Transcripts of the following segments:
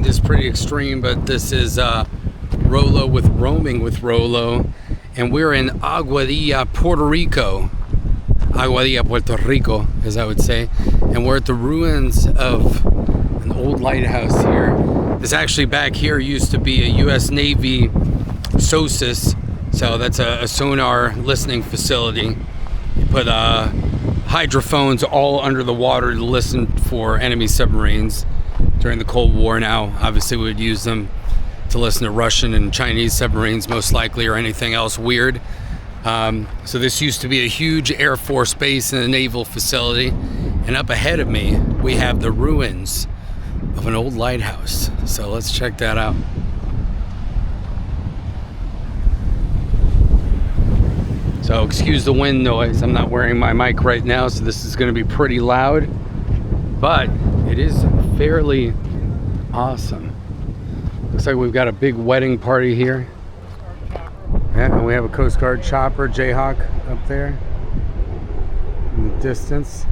is pretty extreme, but this is Rolo with Roaming with Rolo, and we're in Aguadilla, Puerto Rico. Aguadilla, Puerto Rico, as I would say. And we're at the ruins of an old lighthouse here. This actually back here used to be a U.S. Navy SOSUS, so that's a sonar listening facility. You put hydrophones all under the water to listen for enemy submarines during the Cold War. Now, obviously, we would use them to listen to Russian and Chinese submarines, most likely, or anything else weird. So this used to be a huge Air Force base and a naval facility. And up ahead of me, we have the ruins of an old lighthouse. So let's check that out. So excuse the wind noise. I'm not wearing my mic right now, so this is going to be pretty loud. But it is fairly awesome. Looks like we've got a big wedding party here. Yeah, and we have a Coast Guard chopper, Jayhawk, up there in the distance.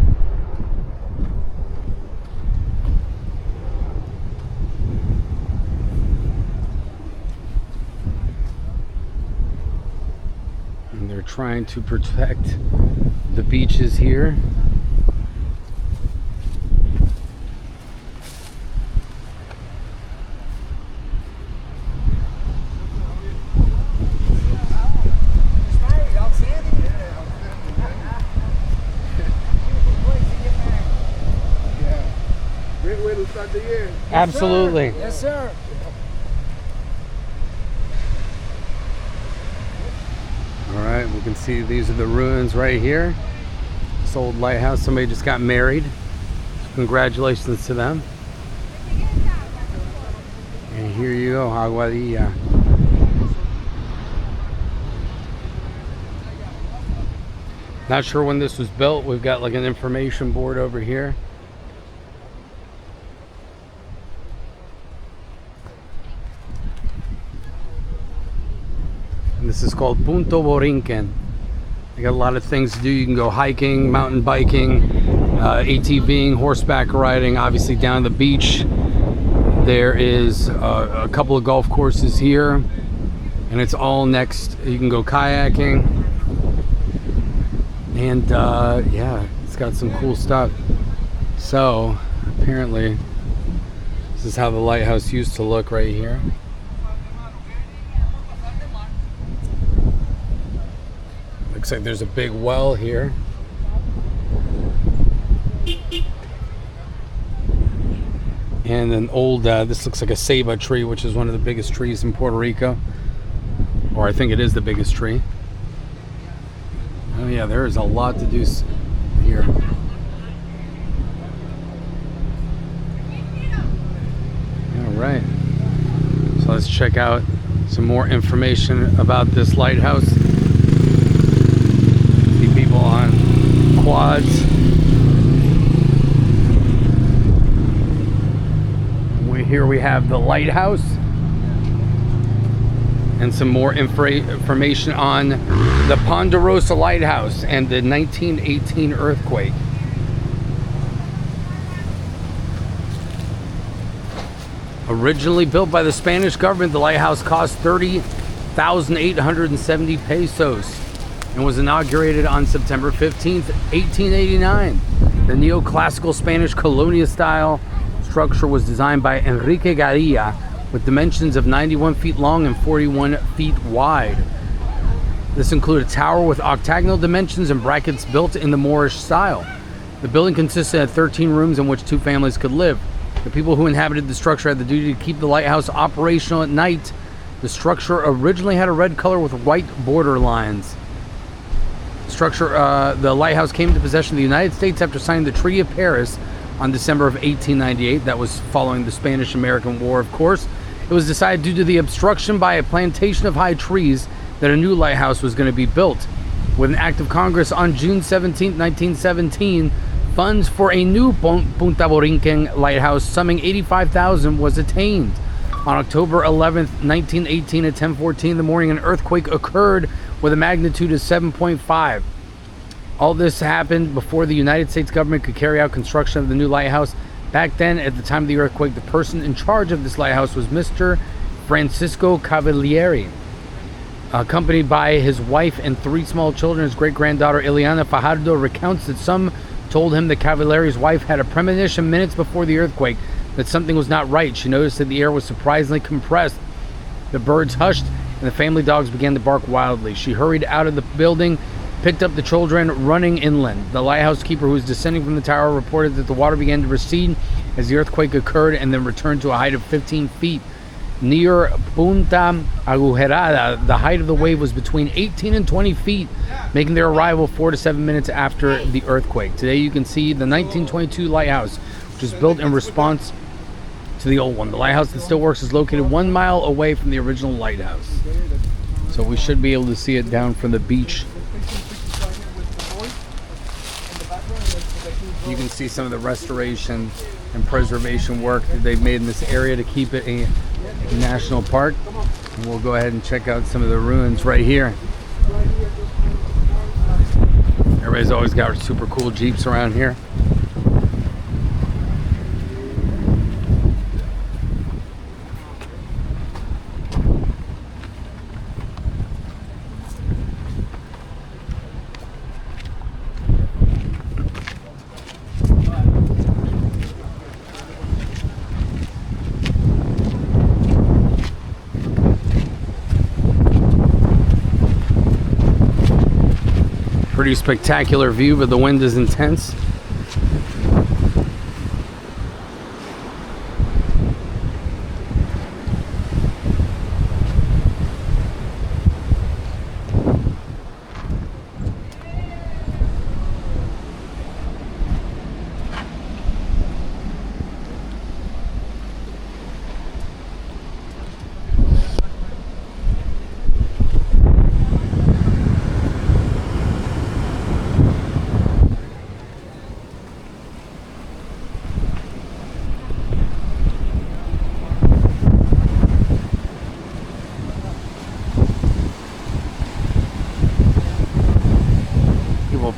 And they're trying to protect the beaches here. Absolutely. Yes, sir. All right, we can see these are the ruins right here. This old lighthouse. Somebody just got married. Congratulations to them. And here you go, Aguadilla. Not sure when this was built. We've got like an information board over here. This is called Punto Borinquen. They got a lot of things to do. You can go hiking, mountain biking, ATVing, horseback riding, obviously down the beach. There is a couple of golf courses here, and it's all next. You can go kayaking. And yeah, it's got some cool stuff. So apparently this is how the lighthouse used to look right here. Looks like there's a big well here. And an old, this looks like a ceiba tree, which is one of the biggest trees in Puerto Rico. Or I think it is the biggest tree. Oh yeah, there is a lot to do here. All right. So let's check out some more information about this lighthouse. People on quads. Here we have the lighthouse and some more information on the Ponderosa Lighthouse and the 1918 earthquake. Originally built by the Spanish government, the lighthouse cost 30,870 pesos. And was inaugurated on September 15th, 1889. The neoclassical Spanish colonial-style structure was designed by Enrique Garcia with dimensions of 91 feet long and 41 feet wide. This included a tower with octagonal dimensions and brackets built in the Moorish style. The building consisted of 13 rooms in which 2 families could live. The people who inhabited the structure had the duty to keep the lighthouse operational at night. The structure originally had a red color with white border lines. The lighthouse came into possession of the United States after signing the Treaty of Paris on December of 1898. That was following the Spanish-American War, of course. It was decided due to the obstruction by a plantation of high trees that a new lighthouse was going to be built. With an act of Congress on June 17, 1917, funds for a new Punta Borinquen lighthouse summing $85,000 was attained. On October 11, 1918 at 10:14 in the morning, an earthquake occurred with a magnitude of 7.5. All this happened before the United States government could carry out construction of the new lighthouse. Back then, at the time of the earthquake, the person in charge of this lighthouse was Mr. Francisco Cavalieri, accompanied by his wife and 3 small children. His great-granddaughter Ileana Fajardo recounts that some told him that Cavalieri's wife had a premonition minutes before the earthquake that something was not right. She noticed that the air was surprisingly compressed. The birds hushed and the family dogs began to bark wildly. She hurried out of the building, picked up the children, running inland. The lighthouse keeper who was descending from the tower reported that the water began to recede as the earthquake occurred and then returned to a height of 15 feet. Near Punta Agujerada, the height of the wave was between 18 and 20 feet, making their arrival 4 to 7 minutes after the earthquake. Today you can see the 1922 lighthouse, which was built in response to the old one. The lighthouse that still works is located 1 mile away from the original lighthouse. So we should be able to see it down from the beach. You can see some of the restoration and preservation work that they've made in this area to keep it a national park. And we'll go ahead and check out some of the ruins right here. Everybody's always got super cool Jeeps around here. Pretty spectacular view, but the wind is intense.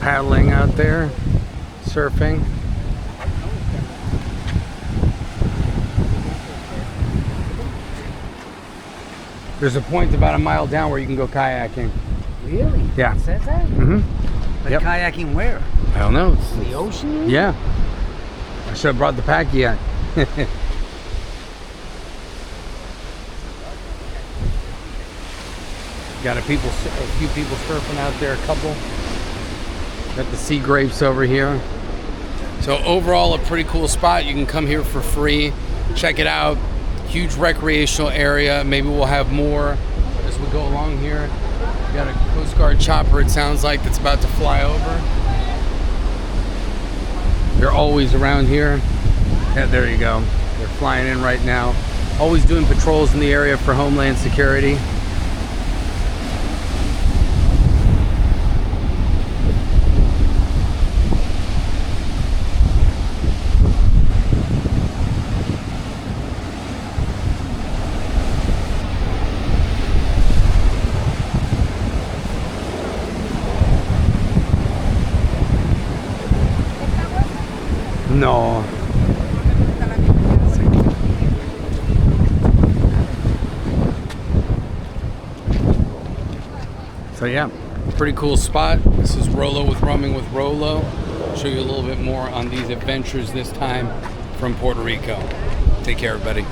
Paddling out there, surfing. There's a point about a mile down where you can go kayaking. Really? Yeah. It says that? Mm-hmm. But Yep. kayaking where? I don't know. The ocean? Yeah. I should have brought the pack yet. Got a few people surfing out there, a couple. Got the sea grapes over here. So overall, a pretty cool spot. You can come here for free. Check it out. Huge recreational area. Maybe we'll have more as we go along here. We got a Coast Guard chopper, it sounds like, that's about to fly over. They're always around here. Yeah, there you go. They're flying in right now. Always doing patrols in the area for Homeland Security. No. So yeah, pretty cool spot. This is Rolo with Roaming with Rolo. I'll show you a little bit more on these adventures this time from Puerto Rico. Take care, everybody.